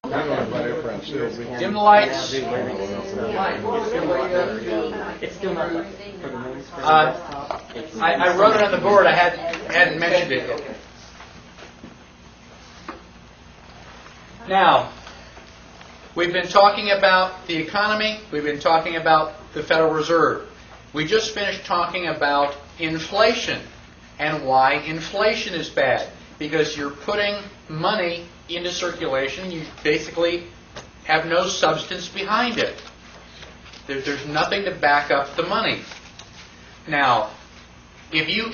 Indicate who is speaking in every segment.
Speaker 1: Dim the lights.
Speaker 2: It's still not for the mainstream.
Speaker 1: I wrote it on the board. I hadn't mentioned it yet. Now, we've been talking about the economy. We've been talking about the Federal Reserve. We just finished talking about inflation and why inflation is bad. Because you're putting money into circulation, you basically have no substance behind it. There's nothing to back up the money. Now, if you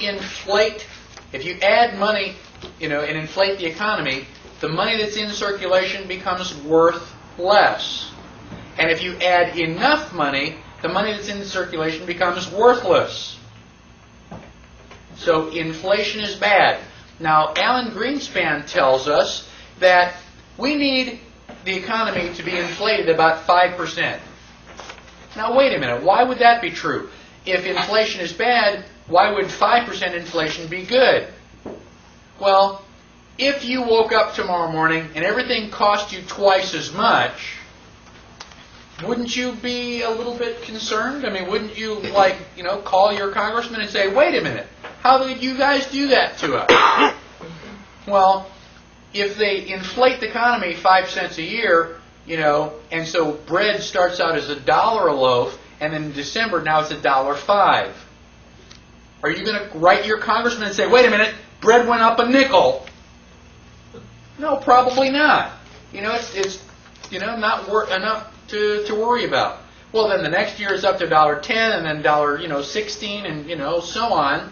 Speaker 1: add money, and inflate the economy, the money that's in circulation becomes worth less. And if you add enough money, the money that's in circulation becomes worthless. So inflation is bad. Now, Alan Greenspan tells us that we need the economy to be inflated about 5%. Now, wait a minute. Why would that be true? If inflation is bad, why would 5% inflation be good? Well, if you woke up tomorrow morning and everything cost you twice as much, wouldn't you be a little bit concerned? I mean, wouldn't you, call your congressman and say, wait a minute, how did you guys do that to us? Well, if they inflate the economy 5 cents a year, and so bread starts out as $1 a loaf, and then in December now it's $1.05. Are you going to write your congressman and say, wait a minute, bread went up a nickel? No, probably not. It's not enough to worry about. Well, then the next year is up to $1.10, and then $1.16, and so on.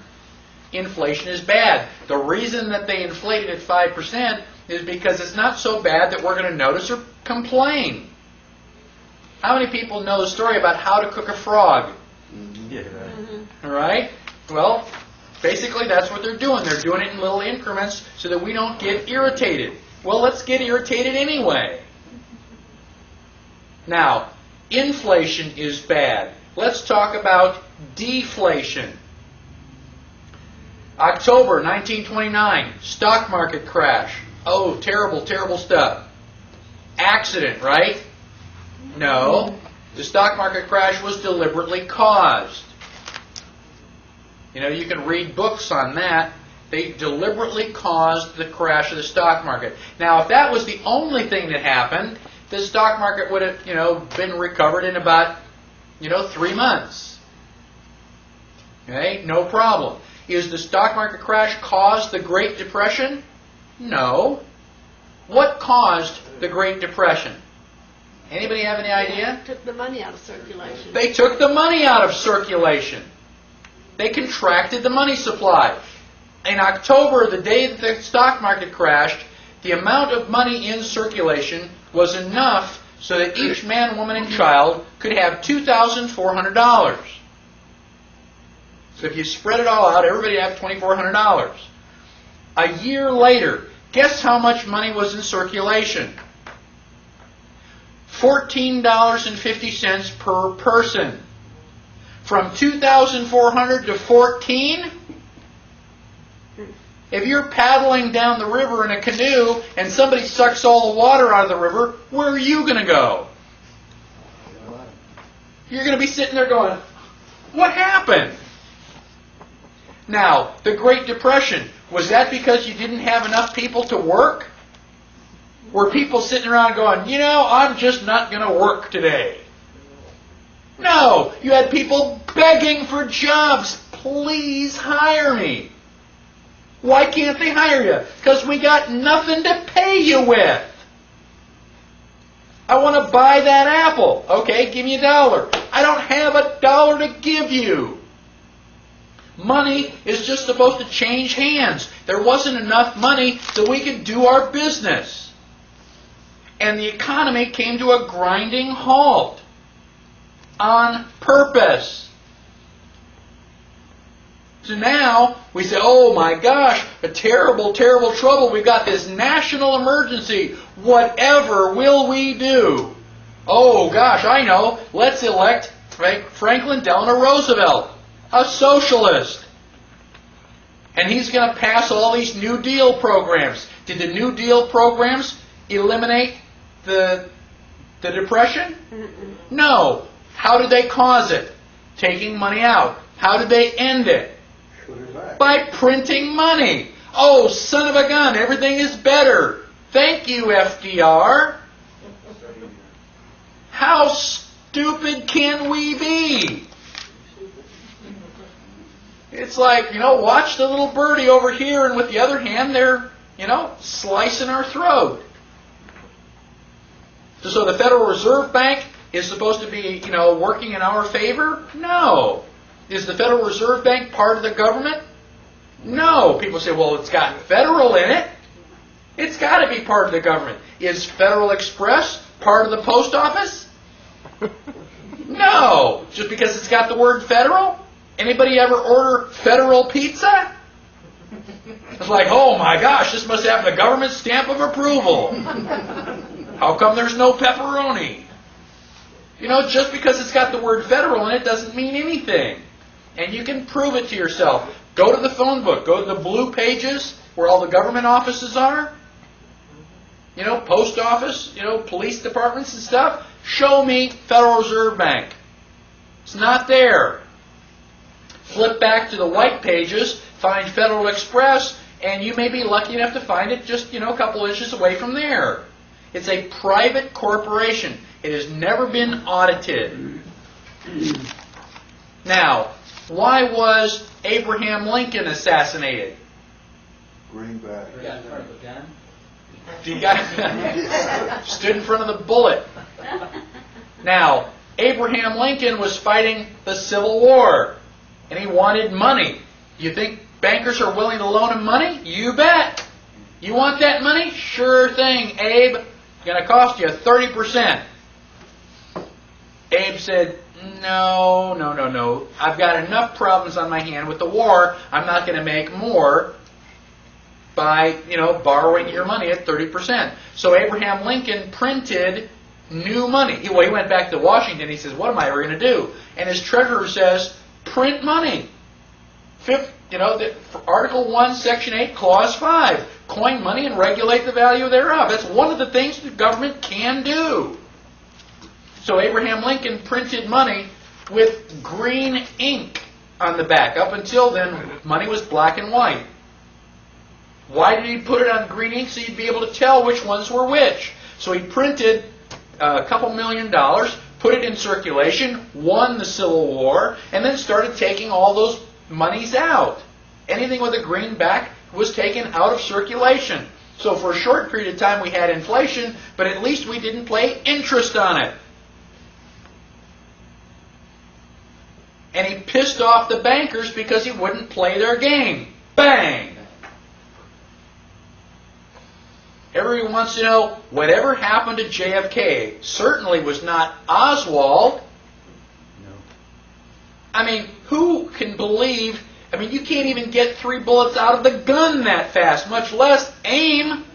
Speaker 1: Inflation is bad. The reason that they inflated at 5% is because it's not so bad that we're going to notice or complain. How many people know the story about how to cook a frog?
Speaker 2: Yeah.
Speaker 1: All right? Well, basically that's what they're doing. They're doing it in little increments so that we don't get irritated. Well, let's get irritated anyway. Now, inflation is bad. Let's talk about deflation. October 1929, stock market crash. Oh, terrible, terrible stuff. Accident, right? No. The stock market crash was deliberately caused. You can read books on that. They deliberately caused the crash of the stock market. Now, if that was the only thing that happened, the stock market would have, been recovered in about, 3 months. Okay? No problem. Is the stock market crash caused the Great Depression? No. What caused the Great Depression? Anybody have any idea?
Speaker 3: They took the money out of circulation.
Speaker 1: They took the money out of circulation. They contracted the money supply. In October, the day that the stock market crashed, the amount of money in circulation was enough so that each man, woman, and child could have $2,400. So if you spread it all out, everybody would have $2,400. A year later, guess how much money was in circulation? $14.50 per person. From 2,400 to 14? If you're paddling down the river in a canoe and somebody sucks all the water out of the river, where are you going to go? You're going to be sitting there going, what happened? Now, the Great Depression, was that because you didn't have enough people to work? Were people sitting around going, I'm just not going to work today? No, you had people begging for jobs. Please hire me. Why can't they hire you? Because we got nothing to pay you with. I want to buy that apple. Okay, give me $1. I don't have $1 to give you. Money is just supposed to change hands. There wasn't enough money so we could do our business. And the economy came to a grinding halt. On purpose. So now we say, oh my gosh, a terrible, terrible trouble. We've got this national emergency. Whatever will we do? Oh gosh, I know. Let's elect Franklin Delano Roosevelt, a socialist. And he's going to pass all these New Deal programs. Did the New Deal programs eliminate the Depression? No. How did they cause it? Taking money out. How did they end it? By printing money. Oh, son of a gun, everything is better. Thank you, FDR. How stupid can we be? It's like, watch the little birdie over here, and with the other hand, they're, slicing our throat. So the Federal Reserve Bank is supposed to be, working in our favor? No. Is the Federal Reserve Bank part of the government? No. People say, well, it's got federal in it. It's got to be part of the government. Is Federal Express part of the post office? No. Just because it's got the word federal? Anybody ever order federal pizza? It's like, oh my gosh, this must have the government stamp of approval. How come there's no pepperoni? Just because it's got the word federal in it doesn't mean anything. And you can prove it to yourself. Go to the phone book. Go to the blue pages where all the government offices are. Post office, police departments and stuff. Show me Federal Reserve Bank. It's not there. Flip back to the white pages, find Federal Express, and you may be lucky enough to find it just, a couple inches away from there. It's a private corporation. It has never been audited. Now, why was Abraham Lincoln assassinated?
Speaker 4: Greenback.
Speaker 1: He got stood in front of the bullet. Now, Abraham Lincoln was fighting the Civil War, and he wanted money. You think bankers are willing to loan him money? You bet. You want that money? Sure thing, Abe. It's going to cost you 30%. Abe said, no. I've got enough problems on my hand with the war. I'm not going to make more by, borrowing your money at 30%. So Abraham Lincoln printed new money. He went back to Washington. He says, what am I ever going to do? And his treasurer says, print money. Article 1, Section 8, Clause 5. Coin money and regulate the value thereof. That's one of the things the government can do. So Abraham Lincoln printed money with green ink on the back. Up until then, money was black and white. Why did he put it on green ink? So you'd be able to tell which ones were which. So he printed a couple $1 million, put it in circulation, won the Civil War, and then started taking all those monies out. Anything with a green back was taken out of circulation. So for a short period of time we had inflation, but at least we didn't pay interest on it. And he pissed off the bankers because he wouldn't play their game. Bang! Everybody wants to know, whatever happened to JFK certainly was not Oswald.
Speaker 2: No.
Speaker 1: I mean, who can believe, you can't even get 3 bullets out of the gun that fast, much less aim.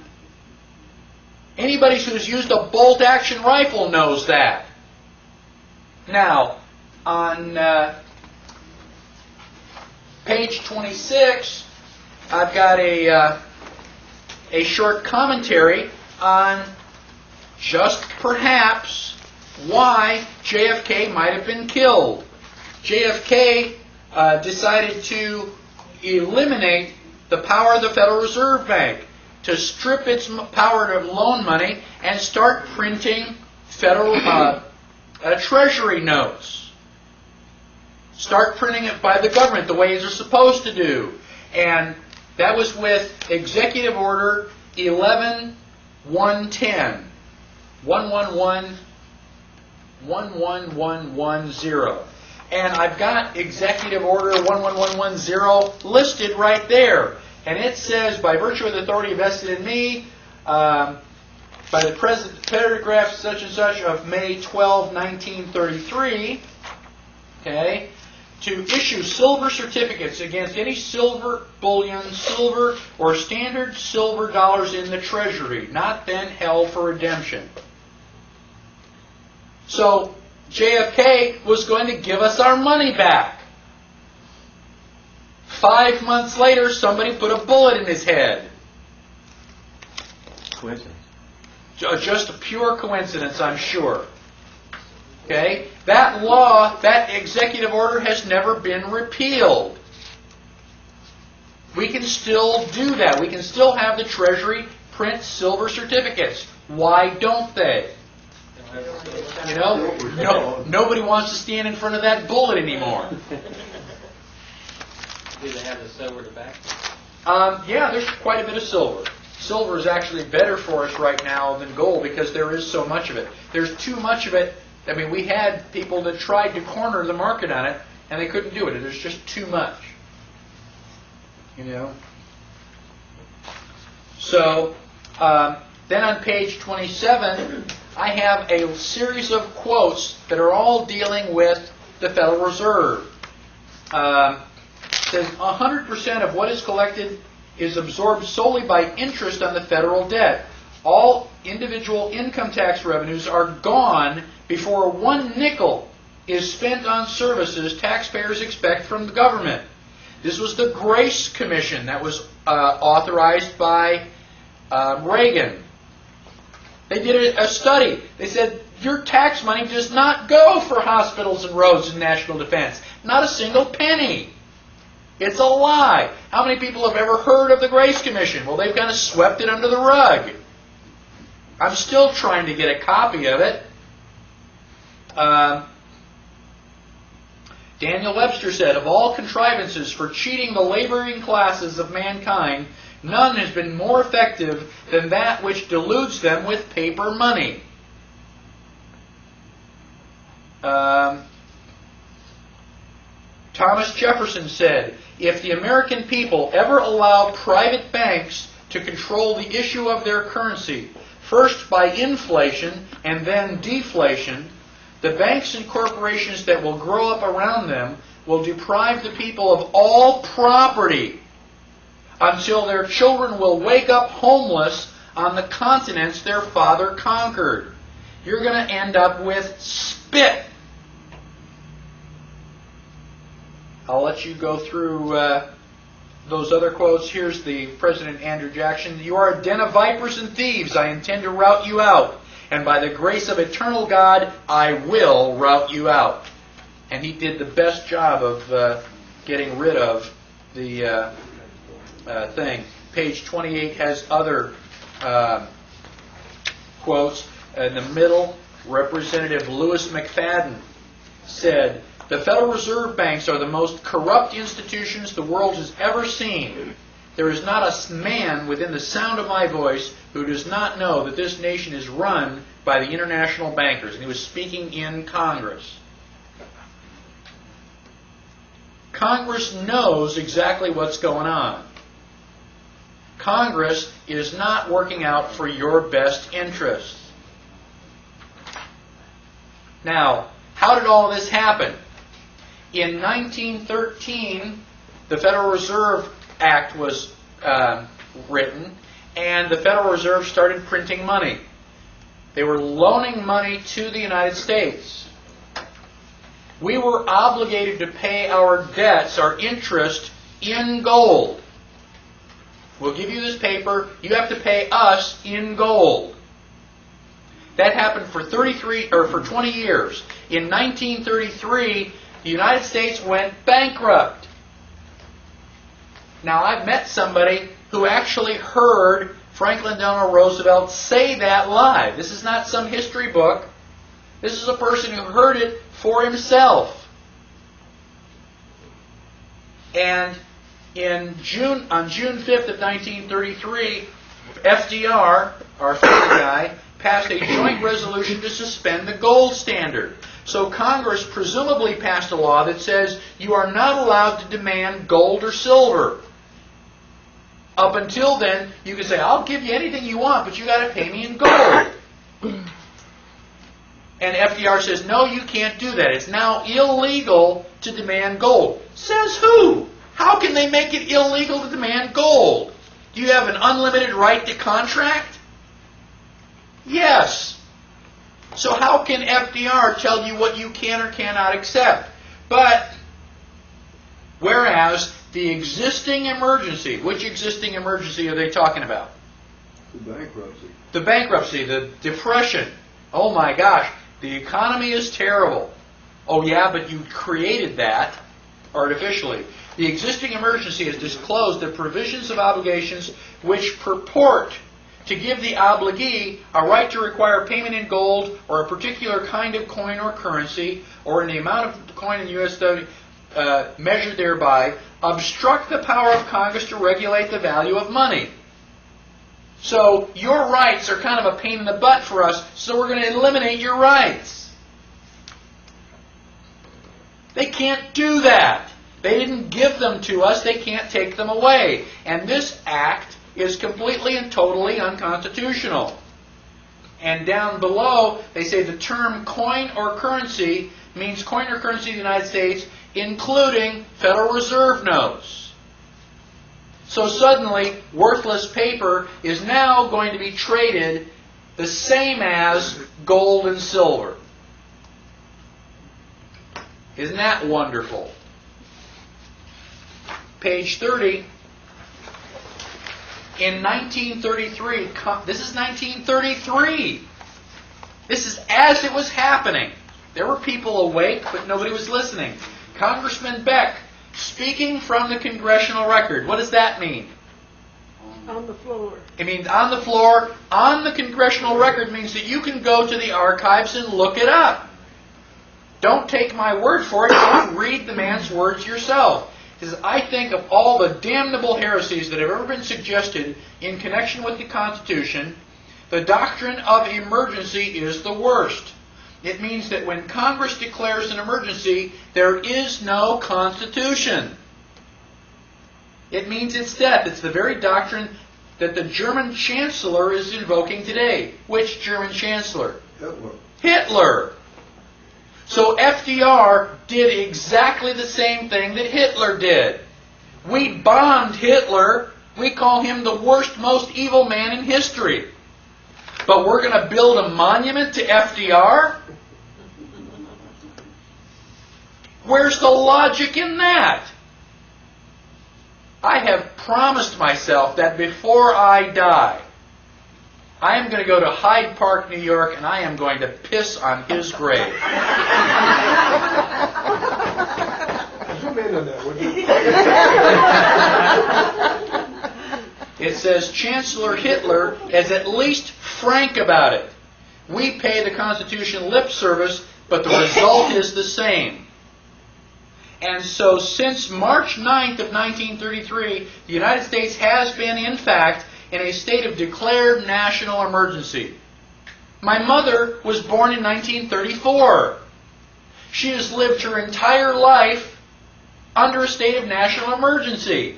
Speaker 1: Anybody who's used a bolt-action rifle knows that. Now, on page 26, I've got a short commentary on just perhaps why JFK might have been killed. JFK decided to eliminate the power of the Federal Reserve Bank, to strip its power to loan money and start printing federal treasury notes. Start printing it by the government the way they're supposed to do. And that was with Executive Order 11-110. 11110. And I've got Executive Order 11110 listed right there. And it says, by virtue of the authority vested in me, by the paragraph such and such of May 12, 1933, okay, to issue silver certificates against any silver bullion, silver, or standard silver dollars in the Treasury, not then held for redemption. So JFK was going to give us our money back. 5 months later, somebody put a bullet in his head.
Speaker 2: Coincidence.
Speaker 1: Just a pure coincidence, I'm sure. Okay? That law, that executive order has never been repealed. We can still do that. We can still have the Treasury print silver certificates. Why don't they? You know, nobody wants to stand in front of that bullet anymore.
Speaker 2: Do they have the silver tobacco?
Speaker 1: Yeah, there's quite a bit of silver. Silver is actually better for us right now than gold because there is so much of it. There's too much of it. I mean, we had people that tried to corner the market on it, and they couldn't do it. There's just too much. You know? So, then on page 27, I have a series of quotes that are all dealing with the Federal Reserve. It says 100% of what is collected is absorbed solely by interest on the federal debt. All individual income tax revenues are gone before 1 nickel is spent on services taxpayers expect from the government. This was the Grace Commission that was authorized by Reagan. They did a study. They said, your tax money does not go for hospitals and roads and national defense. Not a single penny. It's a lie. How many people have ever heard of the Grace Commission? Well, they've kind of swept it under the rug. I'm still trying to get a copy of it. Daniel Webster said, of all contrivances for cheating the laboring classes of mankind, none has been more effective than that which deludes them with paper money. Thomas Jefferson said, if the American people ever allow private banks to control the issue of their currency, first by inflation and then deflation, the banks and corporations that will grow up around them will deprive the people of all property until their children will wake up homeless on the continents their father conquered. You're going to end up with spit. I'll let you go through those other quotes. Here's the President Andrew Jackson. You are a den of vipers and thieves. I intend to rout you out. And by the grace of eternal God, I will rout you out. And he did the best job of getting rid of the thing. Page 28 has other quotes. In the middle, Representative Louis McFadden said, the Federal Reserve banks are the most corrupt institutions the world has ever seen. There is not a man within the sound of my voice who does not know that this nation is run by the international bankers. And he was speaking in Congress. Congress knows exactly what's going on. Congress is not working out for your best interests. Now, how did all this happen? In 1913, the Federal Reserve Act was written, and the Federal Reserve started printing money. They were loaning money to the United States. We were obligated to pay our debts, our interest, in gold. We'll give you this paper. You have to pay us in gold. That happened for 20 years. In 1933, the United States went bankrupt. Now, I've met somebody who actually heard Franklin Delano Roosevelt say that live. This is not some history book. This is a person who heard it for himself. And on June 5th of 1933, FDR, our third guy, passed a joint resolution to suspend the gold standard. So Congress presumably passed a law that says you are not allowed to demand gold or silver. Up until then, you can say, I'll give you anything you want, but you got to pay me in gold. And FDR says, no, you can't do that. It's now illegal to demand gold. Says who? How can they make it illegal to demand gold? Do you have an unlimited right to contract? Yes. So how can FDR tell you what you can or cannot accept? But, whereas the existing emergency, which existing emergency are they talking about?
Speaker 4: The bankruptcy.
Speaker 1: The bankruptcy, the depression. Oh my gosh, the economy is terrible. Oh yeah, but you created that artificially. The existing emergency has disclosed the provisions of obligations which purport to give the obligee a right to require payment in gold or a particular kind of coin or currency or in the amount of coin in U.S. measured thereby, obstruct the power of Congress to regulate the value of money. So your rights are kind of a pain in the butt for us, so we're going to eliminate your rights. They can't do that. They didn't give them to us. They can't take them away. And this act is completely and totally unconstitutional. And down below, they say the term coin or currency means coin or currency of the United States, including Federal Reserve notes. So suddenly, worthless paper is now going to be traded the same as gold and silver. Isn't that wonderful? Page 30. In 1933, this is 1933. This is as it was happening. There were people awake, but nobody was listening. Congressman Beck, speaking from the congressional record. What does that mean?
Speaker 3: On the floor.
Speaker 1: It means on the floor. On the congressional record means that you can go to the archives and look it up. Don't take my word for it. Don't read the man's words yourself. Because I think of all the damnable heresies that have ever been suggested in connection with the Constitution, the doctrine of emergency is the worst. It means that when Congress declares an emergency, there is no Constitution. It means it's death. It's the very doctrine that the German Chancellor is invoking today. Which German Chancellor?
Speaker 4: Hitler.
Speaker 1: Hitler. So FDR did exactly the same thing that Hitler did. We bombed Hitler. We call him the worst, most evil man in history. But we're going to build a monument to FDR? Where's the logic in that? I have promised myself that before I die, I am going to go to Hyde Park, New York, and I am going to piss on his grave.
Speaker 4: Zoom in on that, would you?
Speaker 1: It says Chancellor Hitler is at least frank about it. We pay the Constitution lip service, but the result is the same. And so since March 9th of 1933, the United States has been, in fact, in a state of declared national emergency. My mother was born in 1934. She has lived her entire life under a state of national emergency.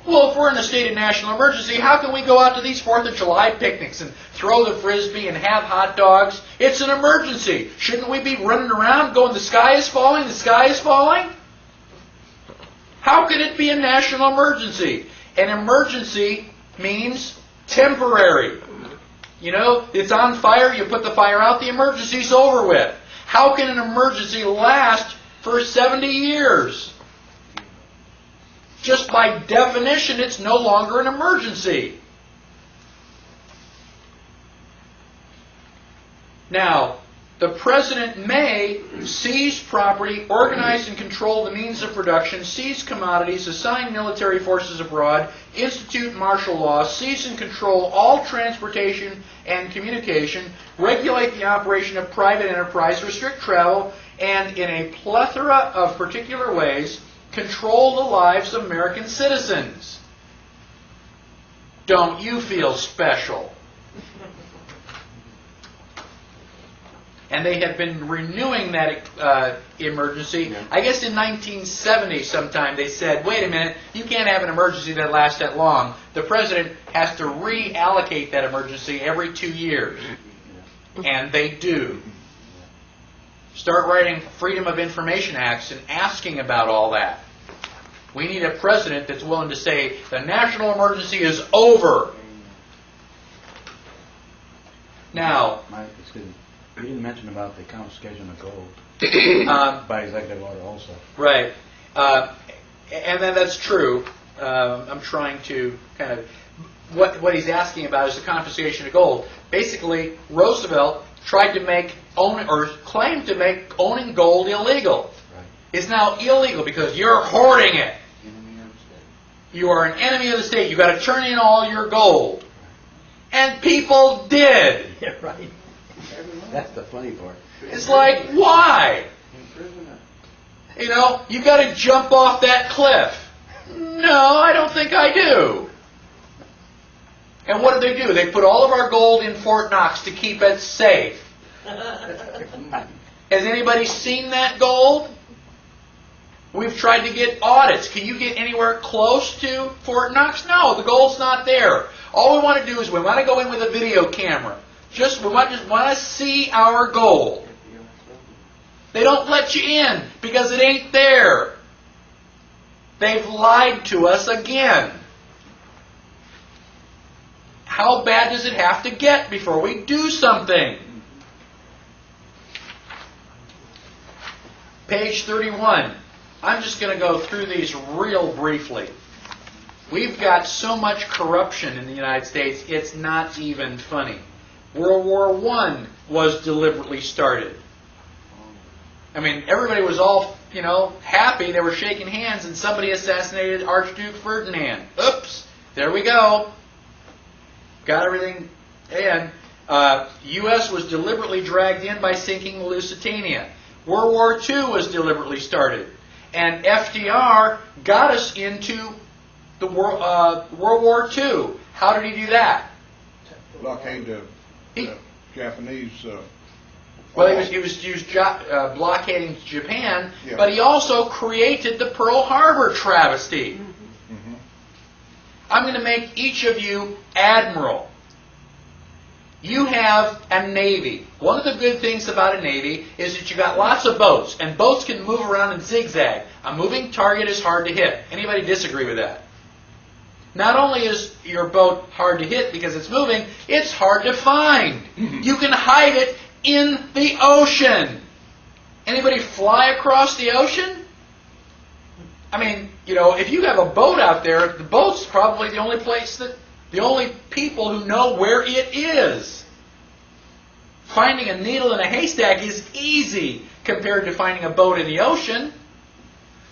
Speaker 1: Well, if we're in a state of national emergency, how can we go out to these 4th of July picnics and throw the frisbee and have hot dogs? It's an emergency. Shouldn't we be running around going, the sky is falling, the sky is falling? How could it be a national emergency? An emergency means temporary. You know, it's on fire, you put the fire out, the emergency's over with. How can an emergency last for 70 years? Just by definition, it's no longer an emergency. Now, the President may seize property, organize and control the means of production, seize commodities, assign military forces abroad, institute martial law, seize and control all transportation and communication, regulate the operation of private enterprise, restrict travel, and in a plethora of particular ways, control the lives of American citizens. Don't you feel special? And they have been renewing that emergency.
Speaker 4: Yeah.
Speaker 1: I guess in 1970 sometime they said, wait a minute, you can't have an emergency that lasts that long. The president has to reallocate that emergency every 2 years. And they do. Start writing Freedom of Information Acts and asking about all that. We need a president that's willing to say, the national emergency is over. Now,
Speaker 5: Mike, excuse me. You didn't mention about the confiscation of gold by executive order also.
Speaker 1: right. And then that's true. I'm trying to kind of... what he's asking about is the confiscation of gold. Basically, Roosevelt tried to make claimed to make owning gold illegal.
Speaker 5: Right.
Speaker 1: It's now illegal because you're hoarding it. You are an enemy of the state. You've got to turn in all your gold. And people did.
Speaker 5: Yeah, right. That's the funny part.
Speaker 1: It's like, why? You know, you got to jump off that cliff. No, I don't think I do. And what do? They put all of our gold in Fort Knox to keep it safe. Has anybody seen that gold? We've tried to get audits. Can you get anywhere close to Fort Knox? No, the gold's not there. All we want to do is we want to go in with a video camera. We want to see our gold. They don't let you in because it ain't there. They've lied to us again. How bad does it have to get before we do something? Page 31. I'm just going to go through these real briefly. We've got so much corruption in the United States, it's not even funny. World War I was deliberately started. I mean, everybody was all, happy. They were shaking hands, and somebody assassinated Archduke Ferdinand. Oops, there we go. Got everything in. U.S. was deliberately dragged in by sinking the Lusitania. World War II was deliberately started. And FDR got us into the World War II. How did he do that?
Speaker 6: Blockade the Japanese.
Speaker 1: Well, he was blockading Japan,
Speaker 6: Yeah.
Speaker 1: but he also created the Pearl Harbor travesty.
Speaker 6: Mhm.
Speaker 1: I'm going to make each of you admiral. You have a navy. One of the good things about a navy is that you got lots of boats, and boats can move around and zigzag. A moving target is hard to hit. Anybody disagree with that? Not only is your boat hard to hit because it's moving, it's hard to find. You can hide it in the ocean. Anybody fly across the ocean? I mean, if you have a boat out there, the boat's probably the only people who know where it is. Finding a needle in a haystack is easy compared to finding a boat in the ocean.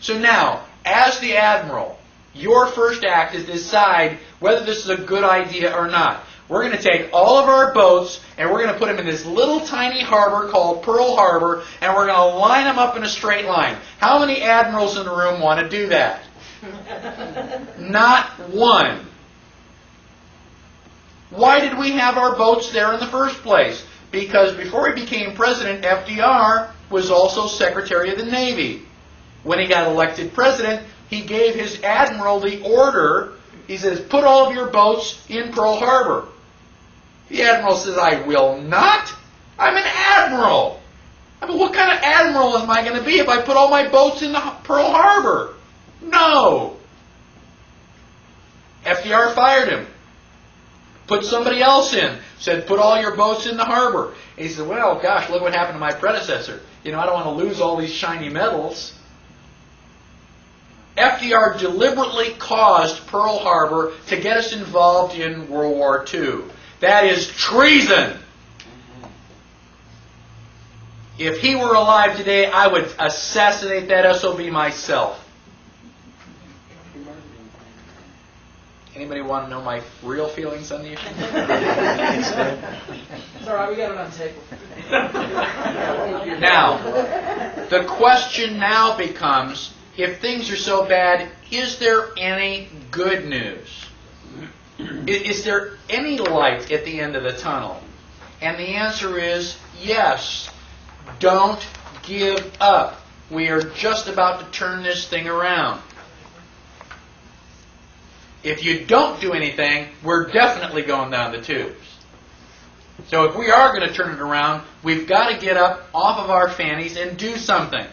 Speaker 1: So now, as the admiral, your first act is to decide whether this is a good idea or not. We're going to take all of our boats and we're going to put them in this little tiny harbor called Pearl Harbor, and we're going to line them up in a straight line. How many admirals in the room want to do that? Not one. Why did we have our boats there in the first place? Because before he became president, FDR was also Secretary of the Navy. When he got elected president, he gave his admiral the order. He says, put all of your boats in Pearl Harbor. The admiral says, I will not. I'm an admiral. I mean, what kind of admiral am I going to be if I put all my boats in the Pearl Harbor? No. FDR fired him. Put somebody else in. Said, put all your boats in the harbor. And he said, well, gosh, look what happened to my predecessor. I don't want to lose all these shiny medals. FDR deliberately caused Pearl Harbor to get us involved in World War II. That is treason. If he were alive today, I would assassinate that SOB myself. Anybody want to know my real feelings on the issue?
Speaker 2: It's all right, we got it on tape.
Speaker 1: Now, the question now becomes, if things are so bad, is there any good news? Is there any light at the end of the tunnel? And the answer is yes. Don't give up. We are just about to turn this thing around. If you don't do anything, we're definitely going down the tubes. So if we are going to turn it around, we've got to get up off of our fannies and do something.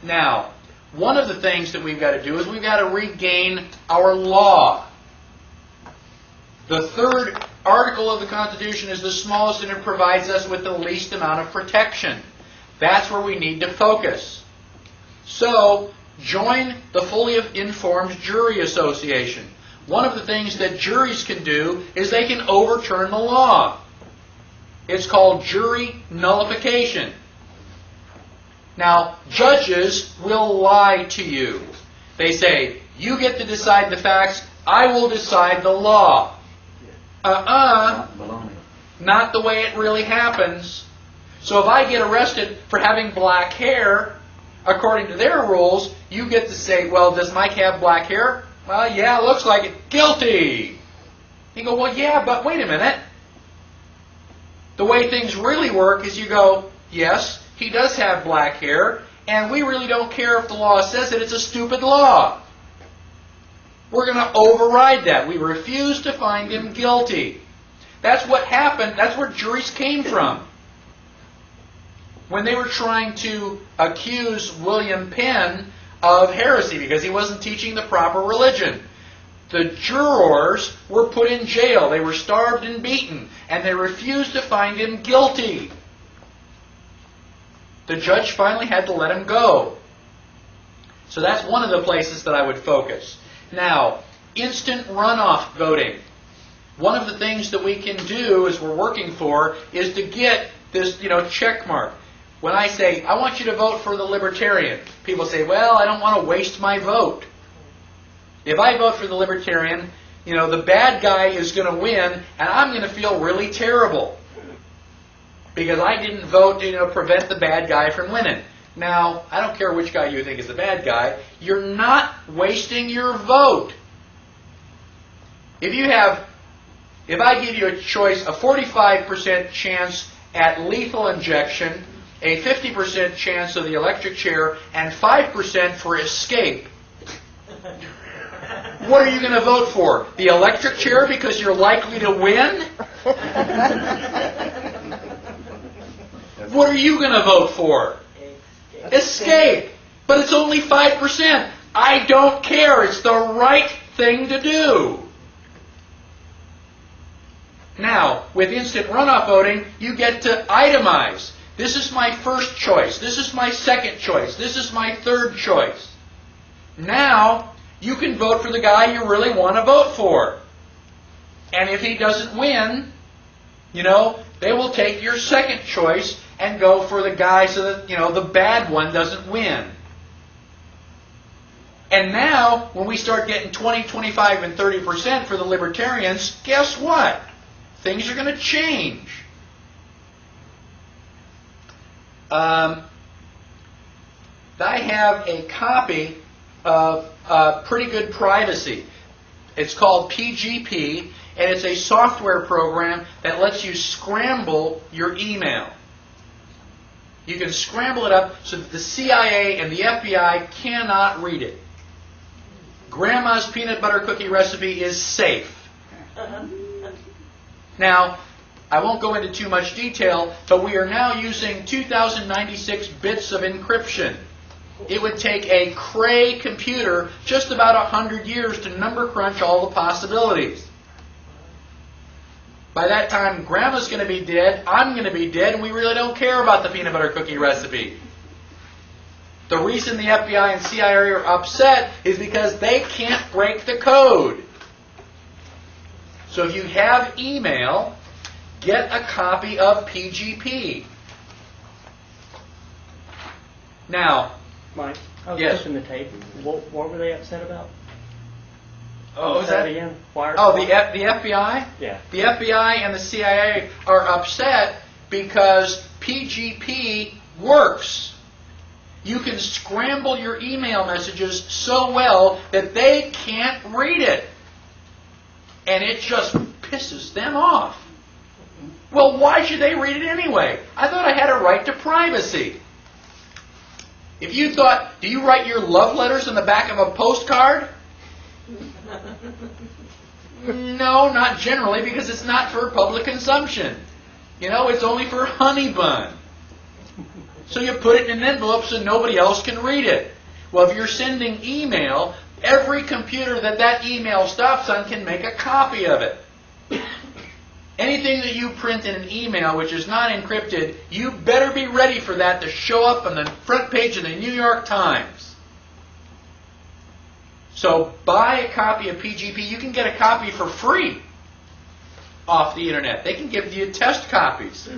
Speaker 1: Now, one of the things that we've got to do is we've got to regain our law. The third article of the Constitution is the smallest and it provides us with the least amount of protection. That's where we need to focus. So, join the Fully Informed Jury Association. one of the things that juries can do is they can overturn the law. It's called jury nullification. Now, judges will lie to you. They say, you get to decide the facts, I will decide the law.
Speaker 5: Baloney.
Speaker 1: Not the way it really happens. So if I get arrested for having black hair, according to their rules, you get to say, well, does Mike have black hair? Well, yeah, looks like it. Guilty! You go, well, yeah, but wait a minute. The way things really work is you go, yes, he does have black hair, and we really don't care if the law says it. It's a stupid law. We're going to override that. We refuse to find him guilty. That's what happened. That's where juries came from. When they were trying to accuse William Penn of heresy because he wasn't teaching the proper religion, the jurors were put in jail. They were starved and beaten, and they refused to find him guilty. The judge finally had to let him go. So that's one of the places that I would focus. Now, instant runoff voting. One of the things that we can do, as we're working for, is to get this, check mark. When I say, I want you to vote for the Libertarian, people say, well, I don't want to waste my vote. If I vote for the Libertarian, the bad guy is going to win, and I'm going to feel really terrible. Because I didn't vote to prevent the bad guy from winning. Now, I don't care which guy you think is the bad guy. You're not wasting your vote. If I give you a choice, a 45% chance at lethal injection, a 50% chance of the electric chair, and 5% for escape, what are you going to vote for? The electric chair because you're likely to win? What are you going to vote for? Escape. But it's only 5%. I don't care. It's the right thing to do. Now, with instant runoff voting, you get to itemize. This is my first choice. This is my second choice. This is my third choice. Now, you can vote for the guy you really want to vote for. And if he doesn't win, they will take your second choice and go for the guy so that, the bad one doesn't win. And now, when we start getting 20, 25, and 30% for the Libertarians, guess what? Things are going to change. I have a copy of Pretty Good Privacy. It's called PGP, and it's a software program that lets you scramble your email. You can scramble it up so that the CIA and the FBI cannot read it. Grandma's peanut butter cookie recipe is safe. Now, I won't go into too much detail, but we are now using 2096 bits of encryption. It would take a Cray computer just about 100 years to number crunch all the possibilities. By that time, Grandma's going to be dead, I'm going to be dead, and we really don't care about the peanut butter cookie recipe. The reason the FBI and CIA are upset is because they can't break the code. So if you have email, get a copy of PGP. Now,
Speaker 7: Mike, I was
Speaker 1: yes.
Speaker 7: pushing the tape. What were they upset about?
Speaker 1: Oh,
Speaker 7: Say that again? Why?
Speaker 1: The FBI?
Speaker 7: Yeah.
Speaker 1: The FBI and the CIA are upset because PGP works. You can scramble your email messages so well that they can't read it. And it just pisses them off. Well, why should they read it anyway? I thought I had a right to privacy. If you thought, do you write your love letters on the back of a postcard? No, not generally, because it's not for public consumption. It's only for honey bun. So you put it in an envelope so nobody else can read it. Well, if you're sending email, every computer that email stops on can make a copy of it. Anything that you print in an email which is not encrypted, you better be ready for that to show up on the front page of the New York Times. So buy a copy of PGP. You can get a copy for free off the internet. They can give you test copies.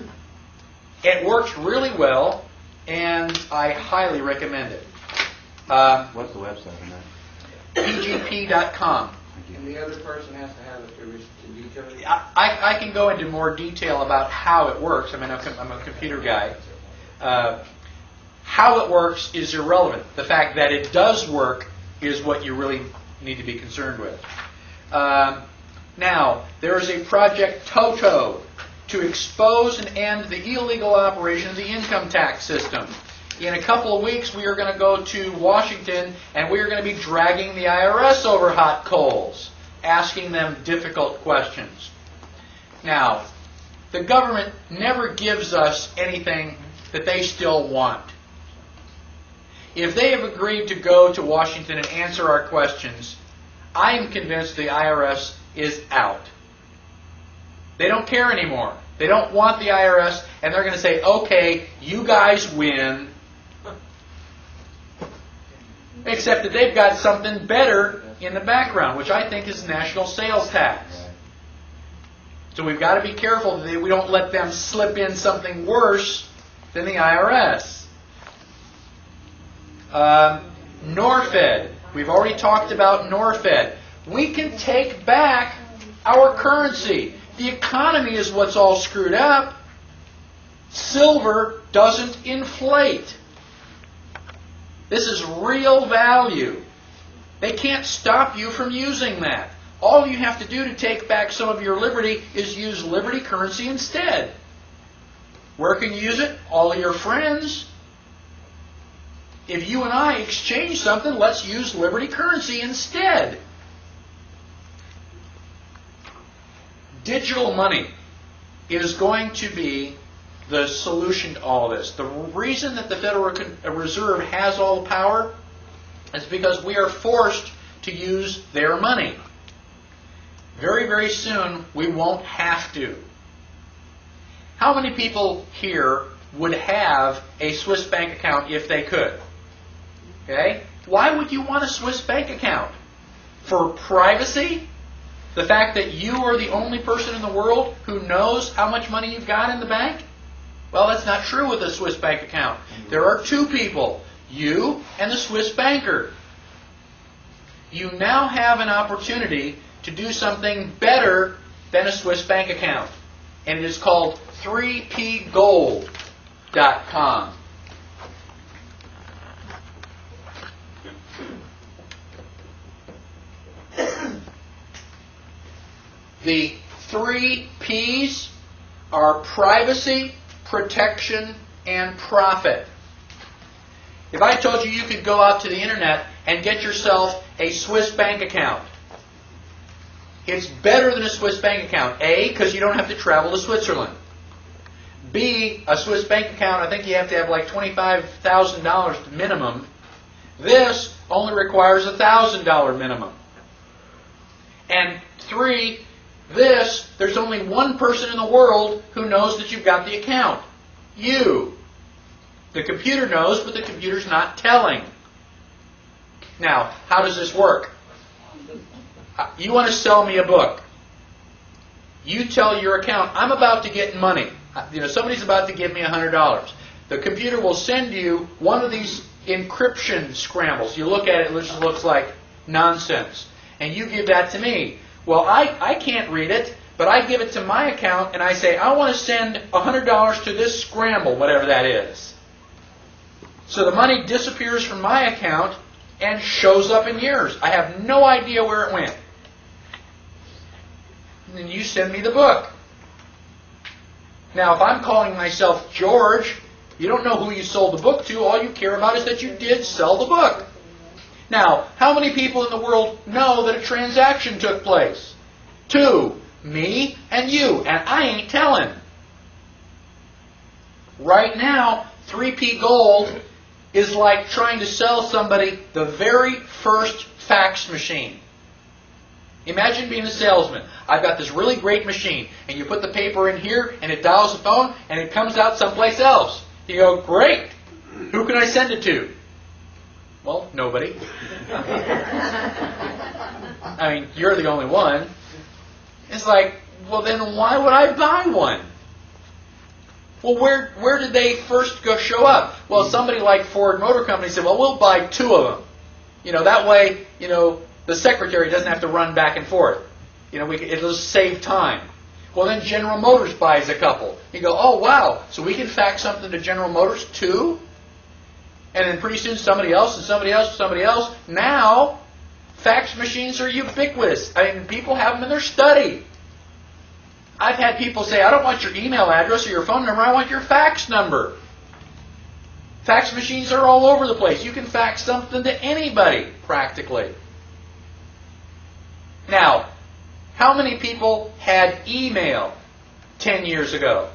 Speaker 1: It works really well, and I highly recommend it.
Speaker 5: What's the website on that?
Speaker 1: PGP.com.
Speaker 8: And the other person has to have it to decode it?
Speaker 1: I can go into more detail about how it works. I mean, I'm a computer guy. How it works is irrelevant. The fact that it does work is what you really need to be concerned with. Now, there is a Project Toto to expose and end the illegal operation of the income tax system. In a couple of weeks, we are going to go to Washington, and we are going to be dragging the IRS over hot coals, asking them difficult questions. Now, the government never gives us anything that they still want. If they have agreed to go to Washington and answer our questions, I am convinced the IRS is out. They don't care anymore. They don't want the IRS, and they're going to say, okay, you guys win. Except that they've got something better in the background, which I think is national sales tax. So we've got to be careful that we don't let them slip in something worse than the IRS. Norfed. We've already talked about Norfed. We can take back our currency. The economy is what's all screwed up. Silver doesn't inflate. This is real value. They can't stop you from using that. All you have to do to take back some of your liberty is use liberty currency instead. Where can you use it? All of your friends. If you and I exchange something, let's use liberty currency instead. Digital money is going to be the solution to all this. The reason that the Federal Reserve has all the power is because we are forced to use their money. Very, very soon, we won't have to. How many people here would have a Swiss bank account if they could? Okay? Why would you want a Swiss bank account? For privacy? The fact that you are the only person in the world who knows how much money you've got in the bank? Well, that's not true with a Swiss bank account. There are two people, you and the Swiss banker. You now have an opportunity to do something better than a Swiss bank account. And it is called 3pgold.com. The 3 P's are privacy, protection, and profit. If I told you you could go out to the internet and get yourself a Swiss bank account, it's better than a Swiss bank account. A, because you don't have to travel to Switzerland. B, a Swiss bank account, I think you have to have like $25,000 minimum. This only requires a $1,000 minimum. And 3, there's only one person in the world who knows that you've got the account. You. The computer knows, but the computer's not telling. Now, how does this work? You want to sell me a book. You tell your account, I'm about to get money. Somebody's about to give me $100. The computer will send you one of these encryption scrambles. You look at it, it just looks like nonsense. And you give that to me. Well, I can't read it, but I give it to my account and I say, I want to send $100 to this scramble, whatever that is. So the money disappears from my account and shows up in yours. I have no idea where it went. And then you send me the book. Now, if I'm calling myself George, you don't know who you sold the book to. All you care about is that you did sell the book. Now, how many people in the world know that a transaction took place? 2. Me and you. And I ain't telling. Right now, 3P Gold is like trying to sell somebody the very first fax machine. Imagine being a salesman. I've got this really great machine, and you put the paper in here, and it dials the phone, and it comes out someplace else. You go, great. Who can I send it to? Well, nobody. I mean, you're the only one. It's like, well, then why would I buy one? Well, where did they first go show up? Well, somebody like Ford Motor Company said, well, we'll buy 2 of them. That way, the secretary doesn't have to run back and forth. It'll save time. Well, then General Motors buys a couple. You go, oh, wow, so we can fax something to General Motors too? And then pretty soon somebody else and somebody else and somebody else. Now, fax machines are ubiquitous. I mean, people have them in their study. I've had people say, I don't want your email address or your phone number, I want your fax number. Fax machines are all over the place. You can fax something to anybody, practically. Now, how many people had email 10 years ago?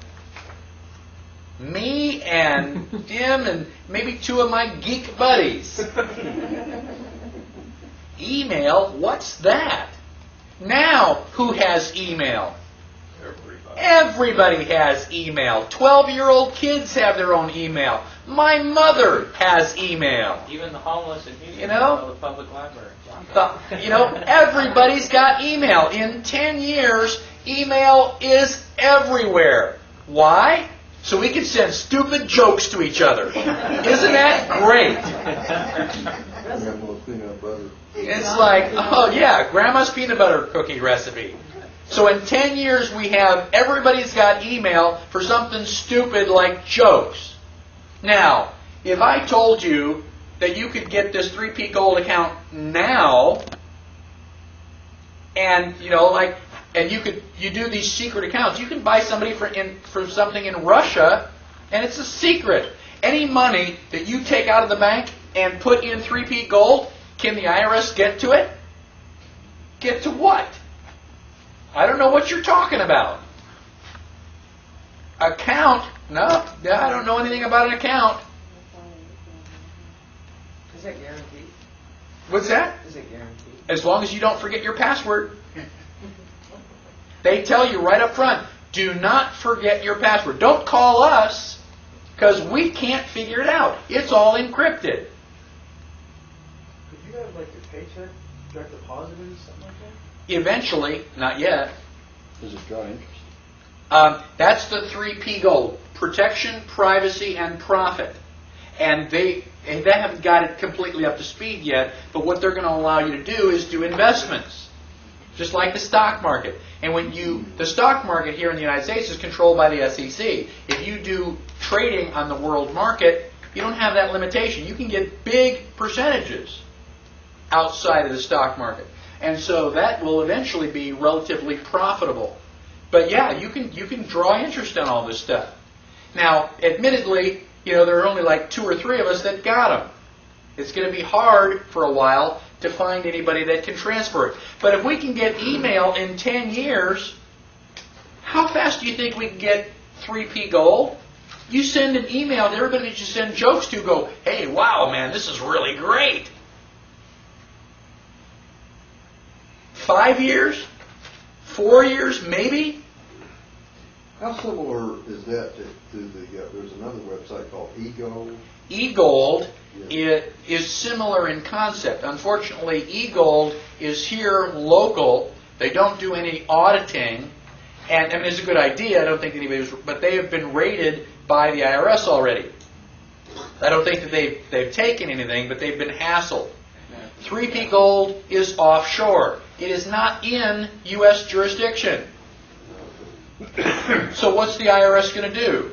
Speaker 1: Me and Jim and maybe 2 of my geek buddies. Email? What's that? Now, who has email? Everybody has email. 12-year-old kids have their own email. My mother has email.
Speaker 7: Even the homeless in Houston
Speaker 1: know?
Speaker 7: the public library.
Speaker 1: Everybody's got email. In 10 years, email is everywhere. Why? So we can send stupid jokes to each other. Isn't that great?
Speaker 4: Grandma's peanut butter.
Speaker 1: It's like, oh yeah, Grandma's peanut butter cookie recipe. So in 10 years, we have everybody's got email for something stupid like jokes. Now, if I told you that you could get this 3P Gold account now, and and you do these secret accounts, you can buy somebody for something in Russia, and it's a secret. Any money that you take out of the bank and put in 3P Gold, can the IRS get to it? Get to what? I don't know what you're talking about. Account? No, I don't know anything about an account.
Speaker 8: Is that guaranteed?
Speaker 1: What's that?
Speaker 8: Is it guaranteed?
Speaker 1: As long as you don't forget your password. They tell you right up front, do not forget your password. Don't call us, because we can't figure it out. It's all encrypted.
Speaker 2: Could you have like your paycheck direct deposited or something like that?
Speaker 1: Eventually, not yet.
Speaker 5: Does it draw interest?
Speaker 1: That's the 3P Gold. Protection, privacy, and profit. And they haven't got it completely up to speed yet, but what they're going to allow you to do is do investments. Just like the stock market. And the stock market here in the United States is controlled by the SEC. If you do trading on the world market, you don't have that limitation. You can get big percentages outside of the stock market. And so that will eventually be relatively profitable. But yeah, you can draw interest on all this stuff. Now, admittedly, there are only like 2 or 3 of us that got them. It's going to be hard for a while to find anybody that can transfer it. But if we can get email in 10 years, how fast do you think we can get 3P Gold? You send an email to everybody that you send jokes to, go, hey, wow, man, this is really great. 5 years? 4 years, maybe?
Speaker 4: How similar is that to the, there's another website called eGold?
Speaker 1: eGold
Speaker 4: Yeah.
Speaker 1: is similar in concept. Unfortunately, eGold is here local. They don't do any auditing. And I mean, it's a good idea. I don't think anybody's, but they have been raided by the IRS already. I don't think that they've taken anything, but they've been hassled. 3P Gold is offshore. It is not in U.S. jurisdiction. So what's the IRS going to do?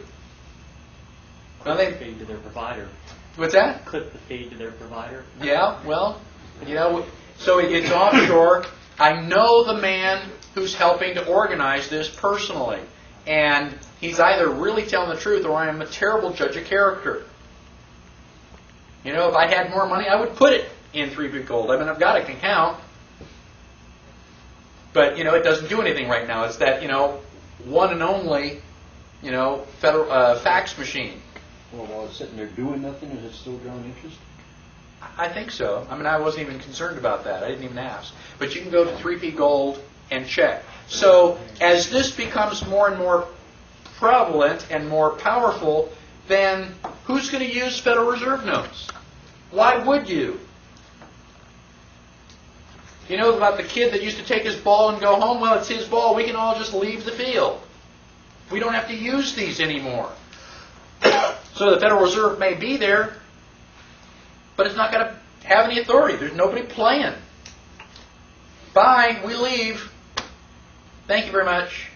Speaker 1: Well,
Speaker 7: Clip the feed to their provider.
Speaker 1: What's that?
Speaker 7: Clip the feed to their provider.
Speaker 1: Yeah, well, so it's offshore. I know the man who's helping to organize this personally. And he's either really telling the truth or I am a terrible judge of character. If I had more money, I would put it in 3P Gold. I mean, I've got an account. But, it doesn't do anything right now. It's that, one and only, federal fax machine.
Speaker 5: Well, while it's sitting there doing nothing, is it still drawing interest?
Speaker 1: I think so. I mean, I wasn't even concerned about that. I didn't even ask. But you can go to 3P Gold and check. So as this becomes more and more prevalent and more powerful, then who's going to use Federal Reserve notes? Why would you? You know about the kid that used to take his ball and go home? Well, it's his ball. We can all just leave the field. We don't have to use these anymore. So the Federal Reserve may be there, but it's not going to have any authority. There's nobody playing. Bye. We leave. Thank you very much.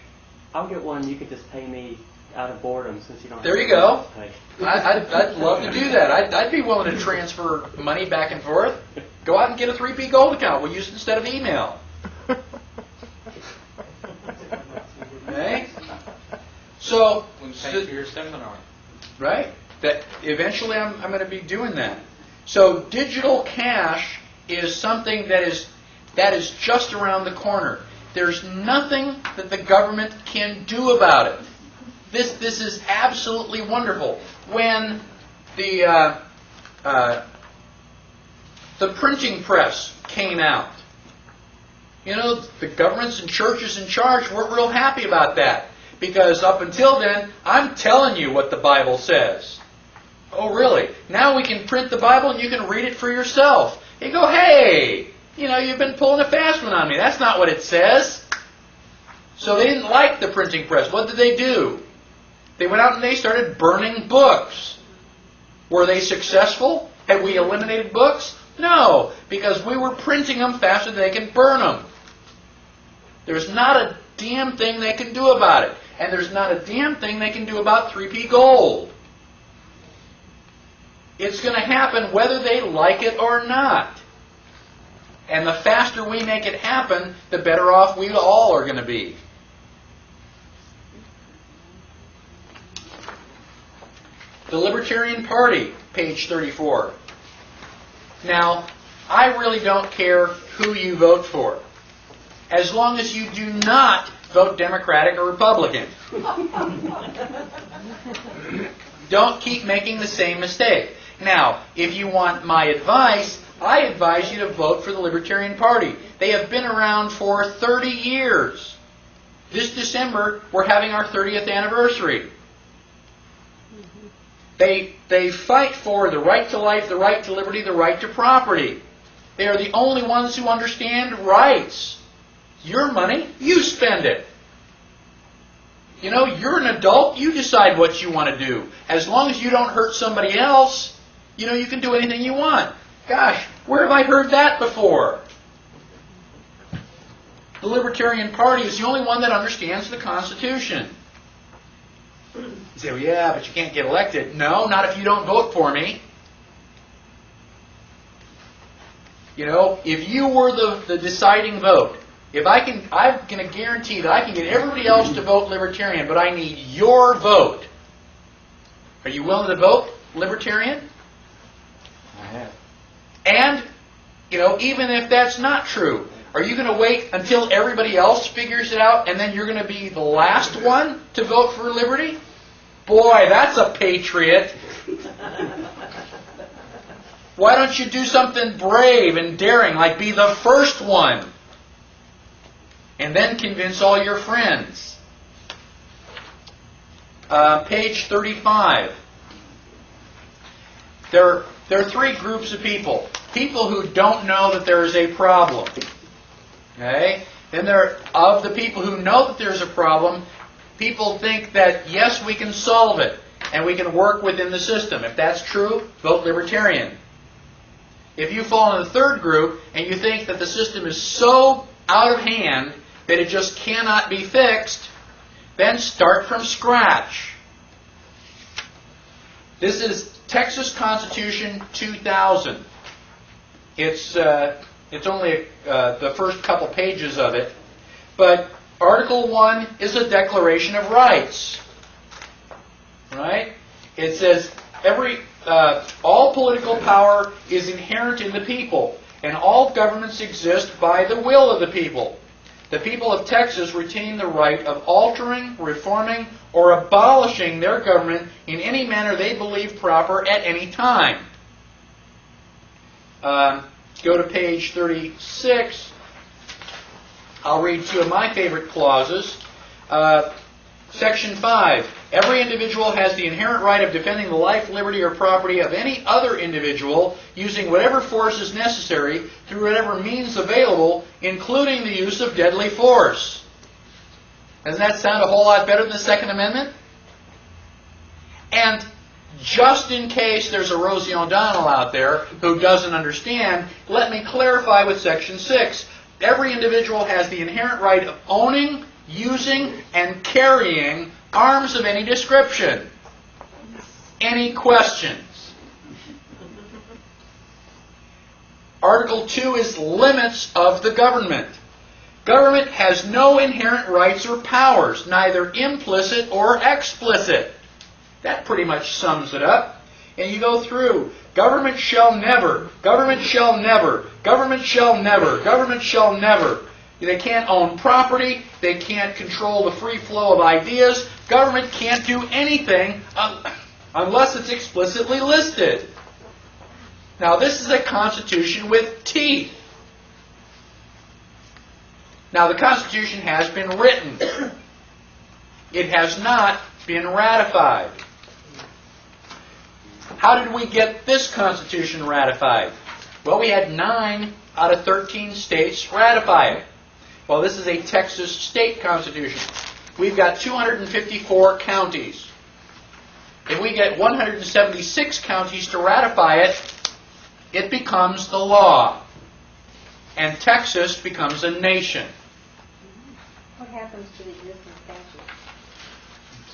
Speaker 7: I'll get one. You could just pay me out of boredom since you don't.
Speaker 1: There
Speaker 7: have
Speaker 1: you go.
Speaker 7: to pay.
Speaker 1: I'd love to do that. I'd be willing to transfer money back and forth. Go out and get a 3P Gold account. We'll use it instead of email. Okay? So,
Speaker 8: When you pay for your seminar.
Speaker 1: right? That eventually I'm going to be doing that. So digital cash is something that is just around the corner. There's nothing that the government can do about it. This is absolutely wonderful. When the printing press came out, you know, the governments and churches in charge weren't real happy about that. Because up until then, I'm telling you what the Bible says. Oh, really? Now we can print the Bible and you can read it for yourself. You go, hey, you know, you've been pulling a fast one on me. That's not what it says. So they didn't like the printing press. What did they do? They went out and they started burning books. Were they successful? Had we eliminated books? No, because we were printing them faster than they can burn them. There's not a damn thing they can do about it. And there's not a damn thing they can do about 3P Gold. It's going to happen whether they like it or not. And the faster we make it happen, the better off we all are going to be. The Libertarian Party, page 34. Now, I really don't care who you vote for, as long as you do not vote Democratic or Republican. Don't keep making the same mistake. Now, if you want my advice, I advise you to vote for the Libertarian Party. They have been around for 30 years. This December, we're having our 30th anniversary. They fight for the right to life, the right to liberty, the right to property. They are the only ones who understand rights. Your money, you spend it. You know, you're an adult, you decide what you want to do. As long as you don't hurt somebody else, you know, you can do anything you want. Gosh, where have I heard that before? The Libertarian Party is the only one that understands the Constitution. You say, well, yeah, but you can't get elected. No, not if you don't vote for me. You know, if you were the deciding vote, I'm going to guarantee that I can get everybody else to vote Libertarian, but I need your vote. Are you willing to vote Libertarian?
Speaker 5: I have.
Speaker 1: And, you know, even if that's not true, are you going to wait until everybody else figures it out and then you're going to be the last one to vote for liberty? Boy, that's a patriot. Why don't you do something brave and daring, like be the first one? And then convince all your friends. Page 35. There are three groups of people. People who don't know that there is a problem. Okay? Then there are, of the people who know that there's a problem, people think that, yes, we can solve it, and we can work within the system. If that's true, vote Libertarian. If you fall in the third group, and you think that the system is so out of hand that it just cannot be fixed, then start from scratch. This is Texas Constitution 2000. It's only the first couple pages of it, but Article 1 is a Declaration of Rights. Right? It says all political power is inherent in the people, and all governments exist by the will of the people. The people of Texas retain the right of altering, reforming, or abolishing their government in any manner they believe proper at any time. Go to page 36. I'll read two of my favorite clauses. Section 5, every individual has the inherent right of defending the life, liberty, or property of any other individual using whatever force is necessary through whatever means available, including the use of deadly force. Doesn't that sound a whole lot better than the Second Amendment? And just in case there's a Rosie O'Donnell out there who doesn't understand, let me clarify with Section 6. Every individual has the inherent right of owning, using, and carrying arms of any description. Any questions? Article 2 is limits of the government. Government has no inherent rights or powers, neither implicit or explicit. That pretty much sums it up. And you go through, government shall never, government shall never, government shall never, government shall never. They can't own property, they can't control the free flow of ideas, government can't do anything unless it's explicitly listed. Now this is a constitution with teeth. Now the Constitution has been written. It has not been ratified. How did we get this Constitution ratified? Well, we had 9 out of 13 states ratify it. Well, this is a Texas state constitution. We've got 254 counties. If we get 176 counties to ratify it, it becomes the law. And Texas becomes a nation.
Speaker 9: What happens to the existing statutes?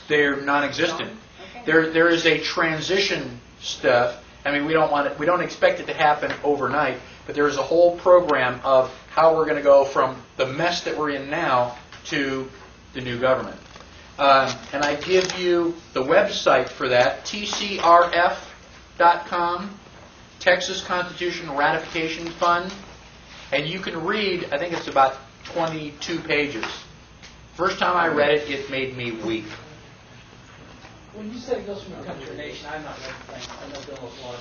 Speaker 1: They're non-existent.
Speaker 9: Okay.
Speaker 1: There is a transition stuff. I mean, we don't expect it to happen overnight, but there is a whole program of how we're going to go from the mess that we're in now to the new government. And I give you the website for that, tcrf.com, Texas Constitution Ratification Fund, and you can read, I think it's about 22 pages. First time I read it, it made me weep.
Speaker 10: When you said it goes from a country to nation, I'm not ready to think. I know Bill knows a lot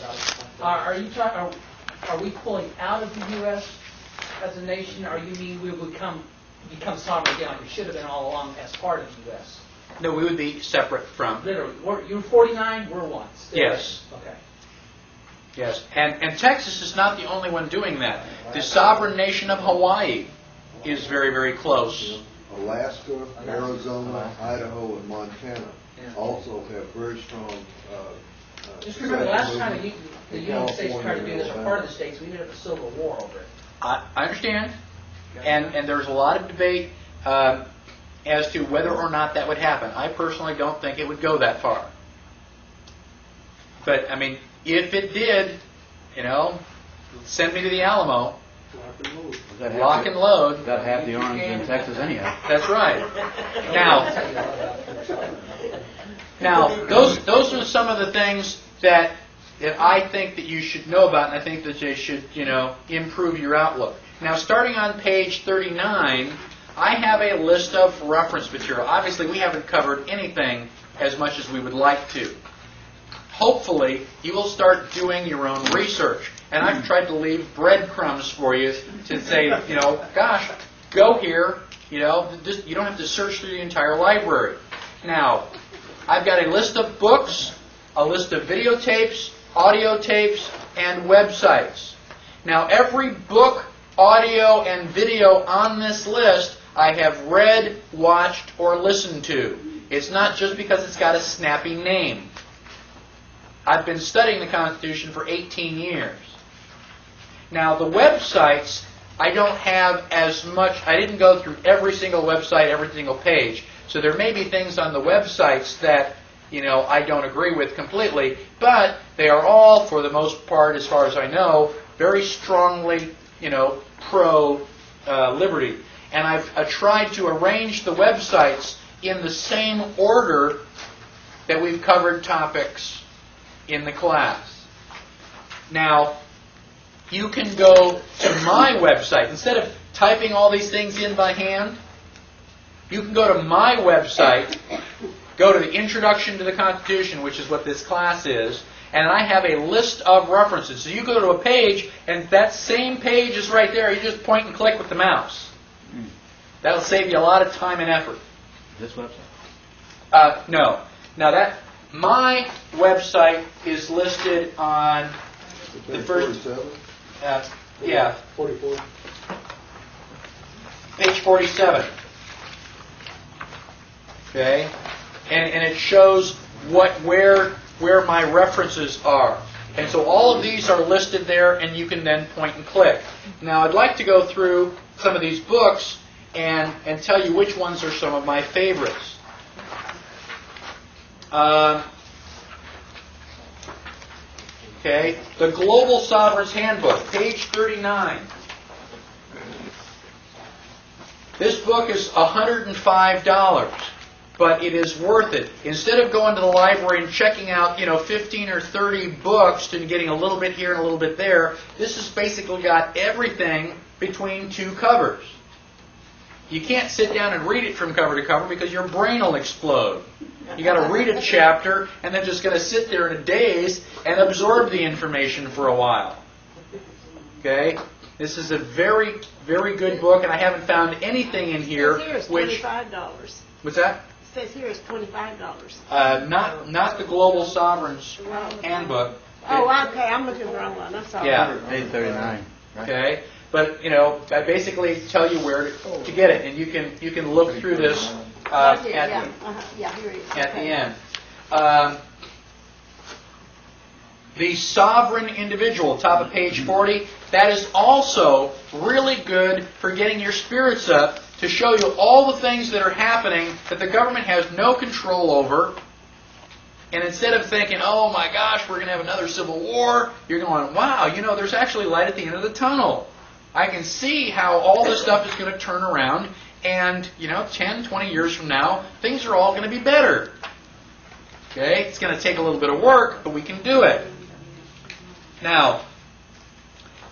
Speaker 10: about it. Are you talking? Are we pulling out of the U.S. as a nation, or you mean we would become sovereign again, like we should have been all along as part of the U.S.?
Speaker 1: No, we would be separate from.
Speaker 10: Literally, you're 49, we're 1. Still
Speaker 1: Yes.
Speaker 10: Okay.
Speaker 1: Yes, and Texas is not the only one doing that. The sovereign nation of Hawaii is very, very close.
Speaker 4: Alaska, Arizona, Idaho, and Montana also have very strong.
Speaker 10: Just remember, the last time the United States tried to do this, or part of the states, we ended up a civil war over it.
Speaker 1: I understand, and there's a lot of debate as to whether or not that would happen. I personally don't think it would go that far. But, I mean, if it did, send me to the Alamo, lock and load.
Speaker 5: Got half the arms in Texas anyhow.
Speaker 1: That's right. Now, those are some of the things that I think that you should know about, and I think that they should, improve your outlook. Now, starting on page 39, I have a list of reference material. Obviously, we haven't covered anything as much as we would like to. Hopefully, you will start doing your own research. And I've tried to leave breadcrumbs for you to say, gosh, go here. You don't have to search through the entire library. Now, I've got a list of books, a list of videotapes, audio tapes, and websites. Now, every book, audio, and video on this list I have read, watched, or listened to. It's not just because it's got a snappy name. I've been studying the Constitution for 18 years. Now, the websites, I don't have as much. I didn't go through every single website, every single page. So there may be things on the websites that, I don't agree with completely. But they are all, for the most part, as far as I know, very strongly, pro-liberty. And I've tried to arrange the websites in the same order that we've covered topics in the class. Now, you can go to my website. Instead of typing all these things in by hand, you can go to my website, go to the Introduction to the Constitution, which is what this class is, and I have a list of references. So you go to a page, and that same page is right there. You just point and click with the mouse. That'll save you a lot of time and effort.
Speaker 5: This website?
Speaker 1: No. Now my website is listed on the
Speaker 4: Page
Speaker 1: first,
Speaker 4: 47?
Speaker 1: yeah,
Speaker 2: 44.
Speaker 1: page 47. Okay, and it shows where my references are, and so all of these are listed there, and you can then point and click. Now I'd like to go through some of these books and tell you which ones are some of my favorites. Okay, the Global Sovereign's Handbook, page 39. This book is $105, but it is worth it. Instead of going to the library and checking out, 15 or 30 books and getting a little bit here and a little bit there, this has basically got everything between two covers. You can't sit down and read it from cover to cover because your brain will explode. You got to read a chapter and then just going to sit there in a daze and absorb the information for a while. Okay? This is a very, very good book, and I haven't found anything in here
Speaker 3: It says here
Speaker 1: which...
Speaker 3: it's $25.
Speaker 1: What's that?
Speaker 3: It says here it's $25.
Speaker 1: Not the Global Sovereign's Handbook.
Speaker 3: Oh, okay, I'm looking at the wrong one. I'm sorry.
Speaker 1: Yeah.
Speaker 5: Page 39. Right?
Speaker 1: Okay, but I basically tell you where to get it, and you can look through this
Speaker 3: Right here, yeah, here it is.
Speaker 1: at the
Speaker 3: Okay.
Speaker 1: end. The Sovereign Individual, top of page 40, that is also really good for getting your spirits up to show you all the things that are happening that the government has no control over. And instead of thinking, oh my gosh, we're going to have another civil war, you're going, wow, there's actually light at the end of the tunnel. I can see how all this stuff is going to turn around, and 10, 20 years from now, things are all going to be better. Okay? It's going to take a little bit of work, but we can do it. Now,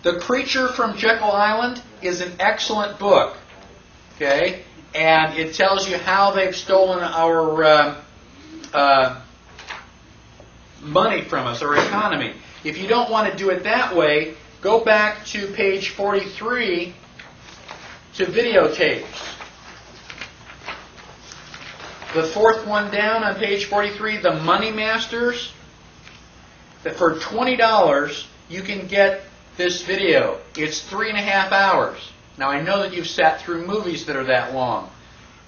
Speaker 1: The Creature from Jekyll Island is an excellent book. Okay? And it tells you how they've stolen our money from us, our economy. If you don't want to do it that way, go back to page 43 to videotapes. The fourth one down on page 43, The Money Masters. That for $20, you can get this video. It's 3.5 hours. Now, I know that you've sat through movies that are that long.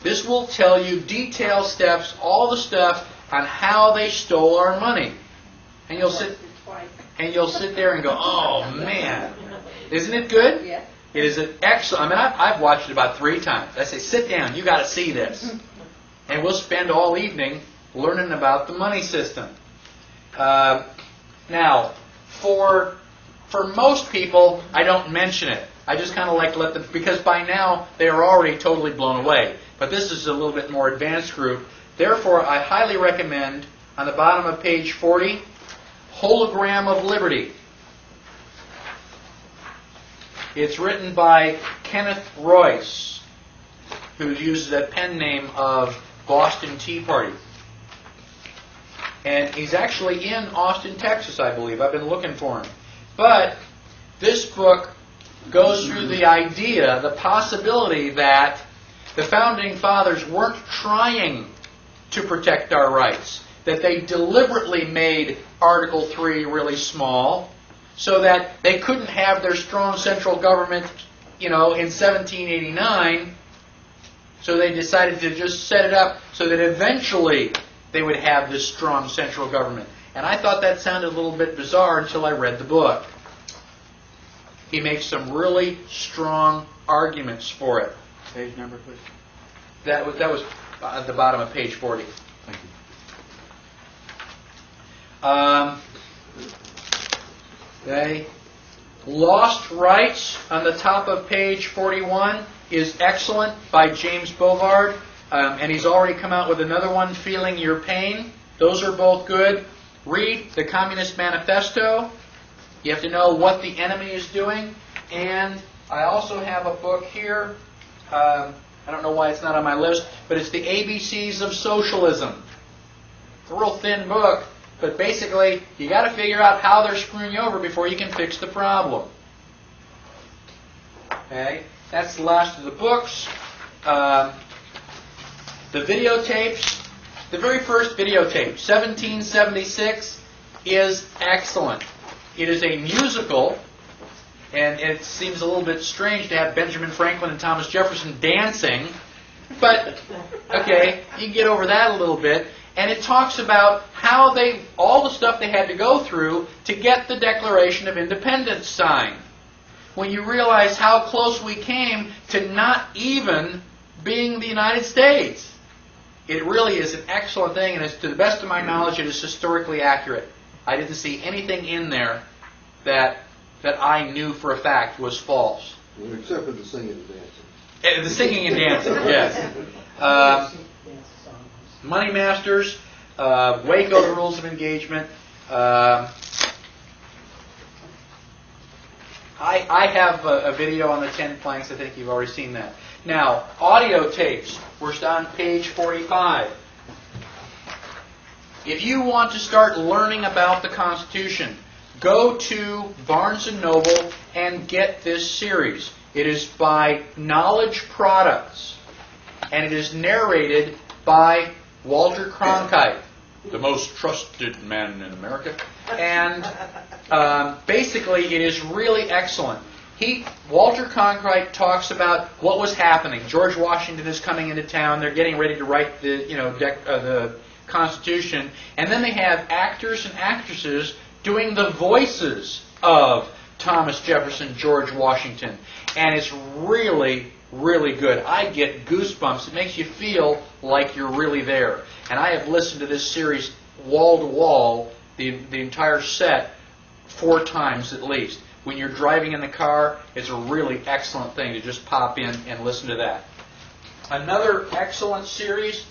Speaker 1: This will tell you detailed steps, all the stuff on how they stole our money. And you'll sit there and go, oh, man. Isn't it good?
Speaker 9: Yeah.
Speaker 1: It is an excellent... I've watched it about 3 times. I say, sit down. You got to see this. And we'll spend all evening learning about the money system. Now, for most people, I don't mention it. I just kind of like to let them, because by now they are already totally blown away. But this is a little bit more advanced group. Therefore, I highly recommend, on the bottom of page 40, Hologram of Liberty. It's written by Kenneth Royce, who uses that pen name of Boston Tea Party. And he's actually in Austin, Texas, I believe. I've been looking for him. But this book goes through the idea, the possibility that the Founding Fathers weren't trying to protect our rights, that they deliberately made Article 3 really small so that they couldn't have their strong central government, in 1789. So they decided to just set it up so that eventually they would have this strong central government. And I thought that sounded a little bit bizarre until I read the book. He makes some really strong arguments for it.
Speaker 5: Page number, please.
Speaker 1: That was at the bottom of page 40.
Speaker 5: Thank you.
Speaker 1: Okay. Lost Rights on the top of page 41 is excellent, by James Bovard. And he's already come out with another one, Feeling Your Pain. Those are both good. Read the Communist Manifesto. You have to know what the enemy is doing. And I also have a book here. I don't know why it's not on my list, but it's the ABCs of Socialism. It's a real thin book, but basically you got to figure out how they're screwing you over before you can fix the problem. Okay, that's the last of the books. The videotapes, The very first videotape, 1776, is excellent. It is a musical, and it seems a little bit strange to have Benjamin Franklin and Thomas Jefferson dancing, but, okay, you can get over that a little bit. And it talks about how all the stuff they had to go through to get the Declaration of Independence signed. When you realize how close we came to not even being the United States. It really is an excellent thing, and to the best of my knowledge, it is historically accurate. I didn't see anything in there that I knew for a fact was false.
Speaker 4: Well, except for the singing and dancing.
Speaker 1: The singing and dancing, yes. Money Masters, Waco, the Rules of Engagement. I have a video on the 10 planks. I think you've already seen that. Now, audio tapes. We're on page 45. If you want to start learning about the Constitution, go to Barnes & Noble and get this series. It is by Knowledge Products, and it is narrated by Walter Cronkite, the most trusted man in America. And basically, it is really excellent. Walter Cronkite talks about what was happening. George Washington is coming into town. They're getting ready to write the Constitution, and then they have actors and actresses doing the voices of Thomas Jefferson, George Washington, and it's really, really good. I get goosebumps. It makes you feel like you're really there. And I have listened to this series wall to wall, the entire set, 4 times at least. When you're driving in the car, it's a really excellent thing to just pop in and listen to that. Another excellent series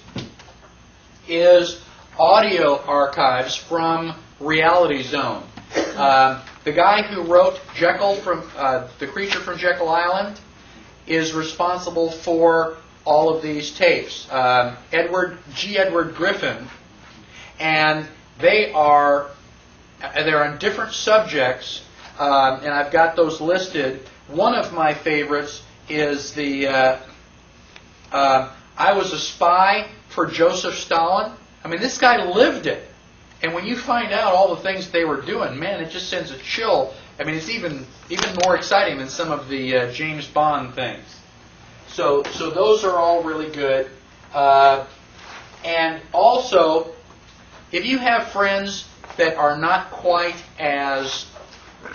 Speaker 1: is audio archives from Reality Zone. The guy who wrote Jekyll from The Creature from Jekyll Island is responsible for all of these tapes. Edward Griffin, and they're on different subjects, and I've got those listed. One of my favorites is I was a spy for Joseph Stalin. I mean, this guy lived it. And when you find out all the things they were doing, man, it just sends a chill. I mean, it's even more exciting than some of the James Bond things. So those are all really good. And also, if you have friends that are not quite as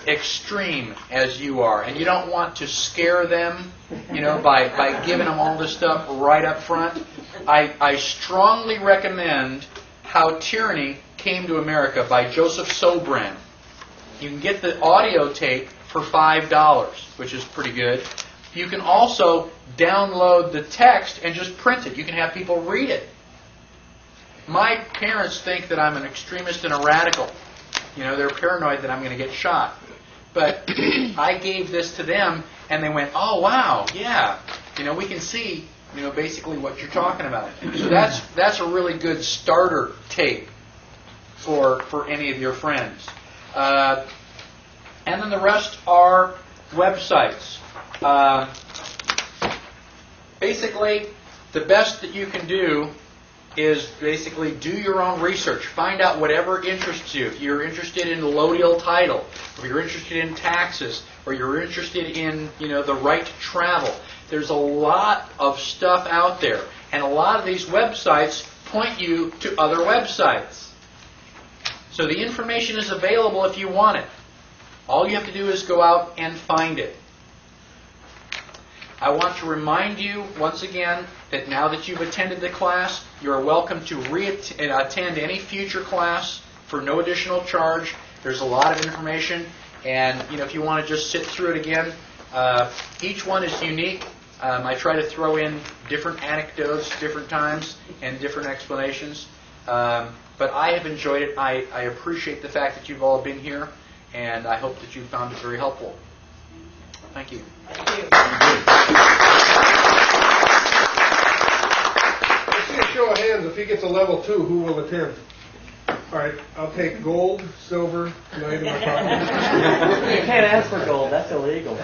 Speaker 1: extreme as you are, and you don't want to scare them, by giving them all this stuff right up front, I strongly recommend How Tyranny Came to America by Joseph Sobran. You can get the audio tape for $5, which is pretty good. You can also download the text and just print it. You can have people read it. My parents think that I'm an extremist and a radical. They're paranoid that I'm going to get shot. But I gave this to them, and they went, "Oh, wow, yeah. We can see, basically what you're talking about." So that's a really good starter tape for any of your friends. And then the rest are websites. Basically, the best that you can do is basically do your own research. Find out whatever interests you. If you're interested in allodial title, or you're interested in taxes, or you're interested in the right to travel, there's a lot of stuff out there. And a lot of these websites point you to other websites. So the information is available if you want it. All you have to do is go out and find it. I want to remind you once again that now that you've attended the class, you are welcome to attend any future class for no additional charge. There's a lot of information, and if you want to just sit through it again, each one is unique. I try to throw in different anecdotes, different times, and different explanations. But I have enjoyed it. I appreciate the fact that you've all been here, and I hope that you found it very helpful. Thank you.
Speaker 2: Let's see a show of hands. If he gets a level 2, who will attend? All right, I'll take gold, silver, not even a problem.
Speaker 7: You can't ask for gold. That's illegal.